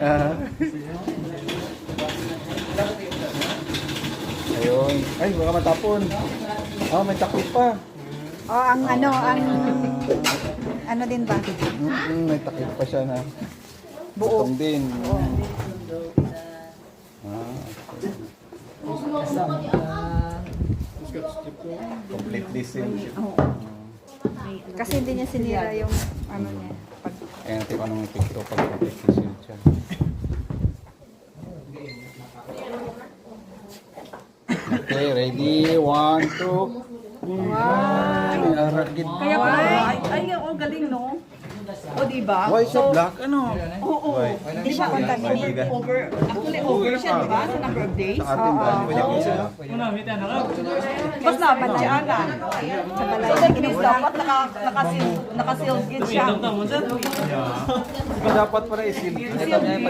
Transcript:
Ah. Ayun. Ay, baka matapon. Oh, may takip pa. Oh, ang ano din ba? May takip pa siya na. Buo. Butong din. Ah, completely sealed. Kasi hindi niya sinira yung ano niya. Pag Kaya natin kung anong epekto pag completely sealed siya. Okay, ready? 1, 2. Wow! Aragid. Kaya pala, ay, ang galing, no? O, diba? Why siya black? Ano? Oo. Why? hindi siya contaminated. Actually, over siya, diba? Sa number of days. Sa atin ba? Pwede ko siya. Mas laban siya na. Sa balay. So, like, this dapat nakasealed gid siya. Dapat para i-seal. Sealed gid.